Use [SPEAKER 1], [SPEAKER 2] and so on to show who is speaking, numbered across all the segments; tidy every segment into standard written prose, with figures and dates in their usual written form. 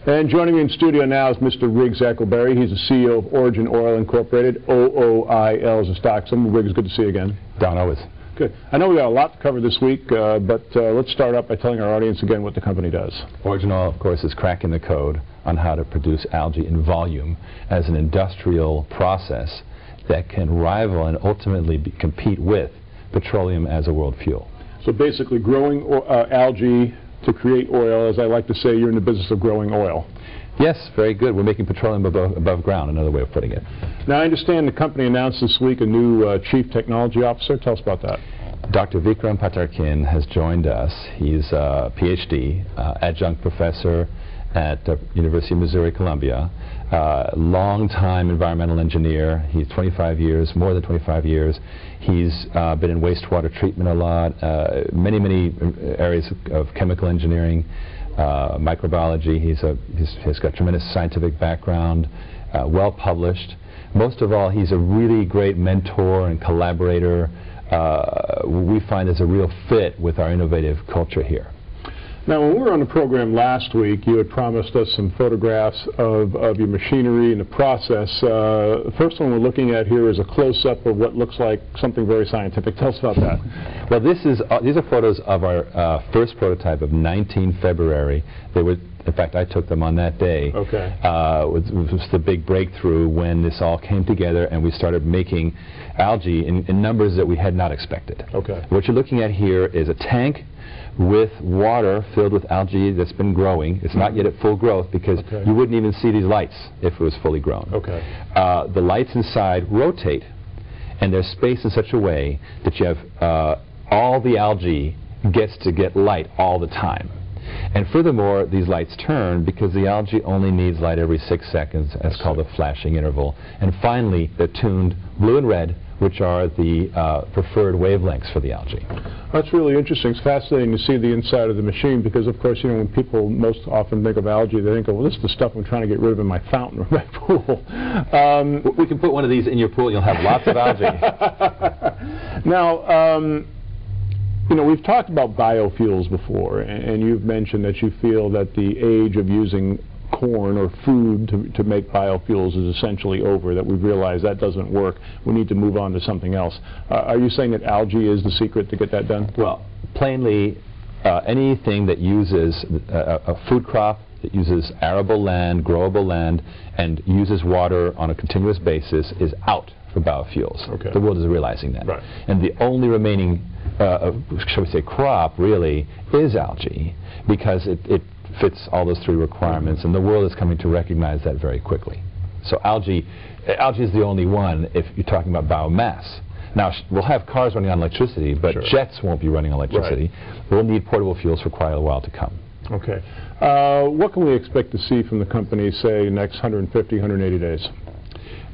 [SPEAKER 1] And joining me in studio now is Mr. Riggs Eckelberry. He's the CEO of Origin Oil Incorporated. OOIL is a stock symbol. Riggs, good to see you again.
[SPEAKER 2] Don, always.
[SPEAKER 1] Good. I know we got a lot to cover this week, but let's start up by telling our audience again what the company does.
[SPEAKER 2] Origin Oil, of course, is cracking the code on how to produce algae in volume as an industrial process that can rival and ultimately compete with petroleum as a world fuel.
[SPEAKER 1] So basically growing algae to create oil. As I like to say, you're in the business of growing oil.
[SPEAKER 2] Yes, very good. We're making petroleum above ground, another way of putting it.
[SPEAKER 1] Now, I understand the company announced this week a new Chief Technology Officer. Tell us about that.
[SPEAKER 2] Dr. Vikram Patarkin has joined us. He's a PhD, adjunct professor at University of Missouri, Columbia, long-time environmental engineer. He's 25 years, more than 25 years. He's been in wastewater treatment a lot, many areas of chemical engineering, microbiology. He's got tremendous scientific background, well-published. Most of all, he's a really great mentor and collaborator. We find there's a real fit with our innovative culture here.
[SPEAKER 1] Now, when we were on the program last week, you had promised us some photographs of your machinery and the process. The first one we're looking at here is a close-up of what looks like something very scientific. Tell us about that.
[SPEAKER 2] Well, these are photos of our first prototype of 19 February. They were, in fact, I took them on that day.
[SPEAKER 1] Okay.
[SPEAKER 2] It was the big breakthrough when this all came together and we started making algae in numbers that we had not expected.
[SPEAKER 1] Okay.
[SPEAKER 2] What you're looking at here is a tank with water filled with algae that's been growing. It's not yet at full growth because you wouldn't even see these lights if it was fully grown.
[SPEAKER 1] Okay.
[SPEAKER 2] The lights inside rotate, and they're spaced in such a way that you have all the algae gets to get light all the time. And furthermore, these lights turn because the algae only needs light every 6 seconds. That's called a flashing interval. And finally, they're tuned blue and red, which are the preferred wavelengths for the algae.
[SPEAKER 1] That's really interesting. It's fascinating to see the inside of the machine because, of course, you know, when people most often think of algae, they think, oh, well, this is the stuff I'm trying to get rid of in my fountain or my pool.
[SPEAKER 2] We can put one of these in your pool and you'll have lots of algae.
[SPEAKER 1] Now, you know, we've talked about biofuels before, and you've mentioned that you feel that the age of using corn or food to make biofuels is essentially over, that we've realized that doesn't work. We need to move on to something else. Are you saying that algae is the secret to get that done?
[SPEAKER 2] Well, plainly, anything that uses a food crop, that uses arable land, growable land, and uses water on a continuous basis is out for biofuels.
[SPEAKER 1] Okay.
[SPEAKER 2] The world is realizing that.
[SPEAKER 1] Right.
[SPEAKER 2] And the only remaining, shall we say, crop really is algae because it fits all those three requirements, and the world is coming to recognize that very quickly. So algae is the only one if you're talking about biomass. Now, we'll have cars running on electricity, but jets won't be running on electricity. Right. We'll need portable fuels for quite a while to come.
[SPEAKER 1] Okay. What can we expect to see from the company, say, next 150, 180 days?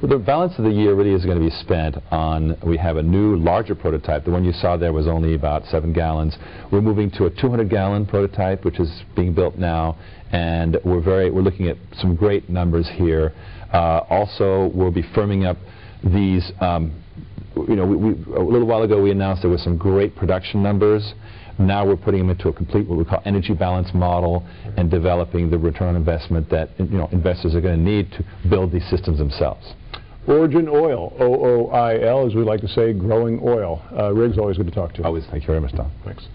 [SPEAKER 2] Well, the balance of the year really is going to be spent on, we have a new, larger prototype. The one you saw there was only about 7 gallons. We're moving to a 200-gallon prototype, which is being built now, and we're looking at some great numbers here. Also, we'll be firming up these, you know, a little while ago we announced there were some great production numbers. Now we're putting them into a complete, what we call, energy balance model and developing the return on investment that, you know, investors are going to need to build these systems themselves.
[SPEAKER 1] Origin Oil, OOIL, as we like to say, growing oil. Riggs, always good to talk to you.
[SPEAKER 2] Always. Thank you very much, Don.
[SPEAKER 1] Thanks.